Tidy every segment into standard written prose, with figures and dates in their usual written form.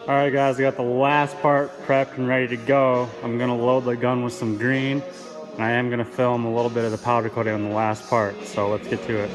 Alright guys, I got the last part prepped and ready to go. I'm gonna load the gun with some green, and I am gonna film a little bit of the powder coating on the last part, so let's get to it.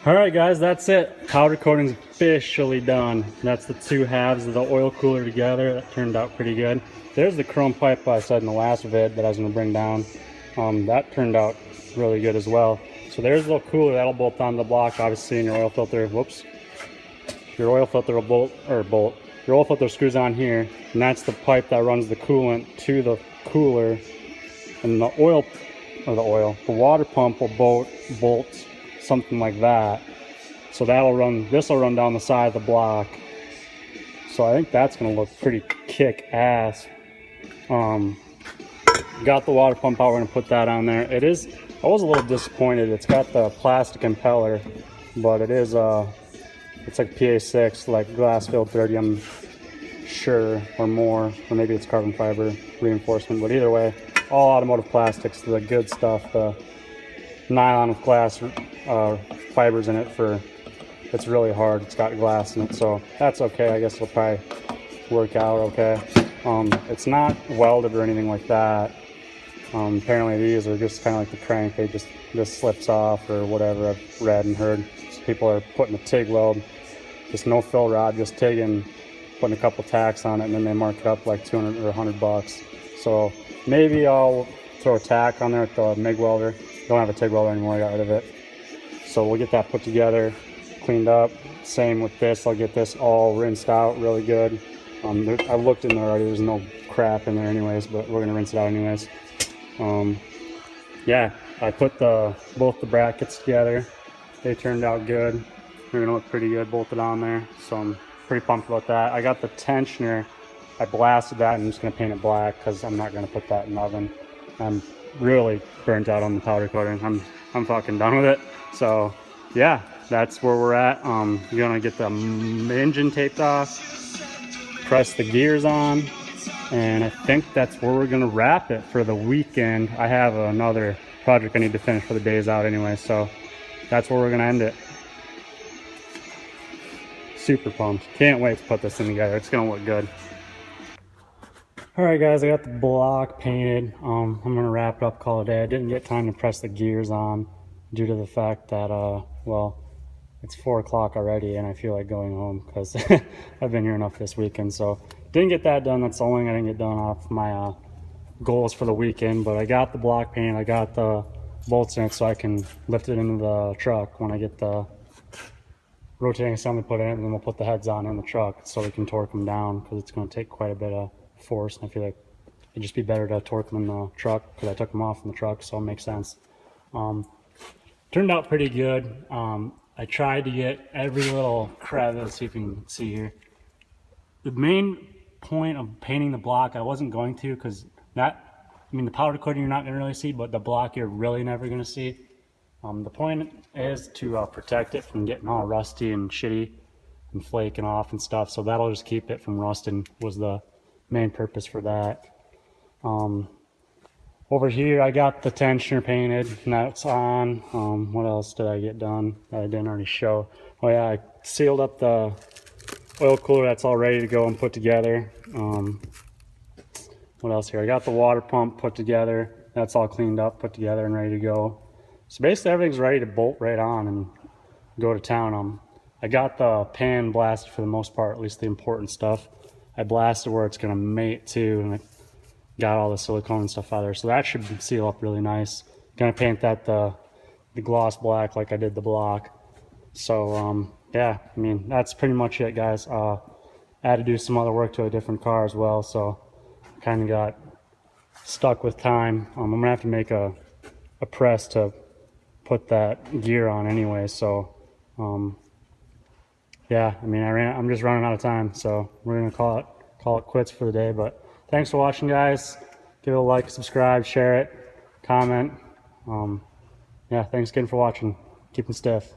Alright guys, that's it. Powder coating's officially done. That's the two halves of the oil cooler together. That turned out pretty good. There's the chrome pipe I said in the last vid that I was going to bring down. That turned out really good as well. So there's the little cooler. That'll bolt on the block, obviously, and your oil filter. Whoops. Your oil filter will your oil filter screws on here, and that's the pipe that runs the coolant to the cooler. And the water pump will bolt something like that. So this will run down the side of the block. So I think that's gonna look pretty kick ass. Got the water pump out, we're gonna put that on there. I was a little disappointed. It's got the plastic impeller, but it's like PA6, like glass filled 30, I'm sure, or more, or maybe it's carbon fiber reinforcement, but either way, all automotive plastics, the good stuff, the nylon with glass fibers in it it's really hard. It's got glass in it, so that's okay. I guess it'll probably work out okay. It's not welded or anything like that. Apparently these are just kind of like the crank. They just slips off or whatever I've read and heard. So people are putting a TIG weld, just no fill rod, just TIGging, putting a couple tacks on it, and then they mark it up like 200 or 100 bucks. So maybe I'll throw a tack on there at the MIG welder. Don't have a TIG welder anymore, I got rid of it. So we'll get that put together, cleaned up. Same with this, I'll get this all rinsed out really good. I looked in there already, there's no crap in there anyways, but we're gonna rinse it out anyways. Yeah, I put both the brackets together. They turned out good. They're gonna look pretty good bolted on there, so I'm pretty pumped about that. I got the tensioner, I blasted that, and I'm just gonna paint it black because I'm not gonna put that in the oven. I'm really burnt out on the powder coating. I'm fucking done with it. So yeah, that's where we're at. You're gonna get the engine taped off, press the gears on, and I think that's where we're gonna wrap it for the weekend. I have another project I need to finish for the days out anyway, so that's where we're gonna end it. Super pumped. Can't wait to put this thing together. It's gonna look good. Alright guys, I got the block painted. I'm gonna wrap it up, call it a day. I didn't get time to press the gears on due to the fact that well, it's 4 o'clock already and I feel like going home because I've been here enough this weekend. So didn't get that done. That's the only thing I didn't get done off my goals for the weekend. But I got the block paint, I got the bolts in it so I can lift it into the truck when I get the rotating assembly put in it, and then we'll put the heads on in the truck so we can torque them down because it's going to take quite a bit of force, and I feel like it'd just be better to torque them in the truck because I took them off in the truck, so it makes sense. Turned out pretty good. I tried to get every little crevice you can see here. The main point of painting the block, I wasn't going to, because the powder coating you're not going to really see, but the block you're really never going to see. The point is to protect it from getting all rusty and shitty and flaking off and stuff, so that'll just keep it from rusting was the main purpose for that. Over here, I got the tensioner painted, and that's on. What else did I get done that I didn't already show? Oh yeah, I sealed up the oil cooler. That's all ready to go and put together. What else here? I got the water pump put together. That's all cleaned up, put together, and ready to go. So basically, everything's ready to bolt right on and go to town. I got the pan blasted for the most part, at least the important stuff. I blasted where it's gonna mate too, and I got all the silicone and stuff out of there. So that should seal up really nice. Gonna paint that the gloss black like I did the block. So yeah, I mean, that's pretty much it, guys. I had to do some other work to a different car as well, so kind of got stuck with time. I'm gonna have to make a press to put that gear on anyway, so yeah, I mean, I'm just running out of time, so we're gonna call it quits for the day. But thanks for watching, guys. Give it a like, subscribe, share it, comment. Yeah, thanks again for watching. Keep it stiff.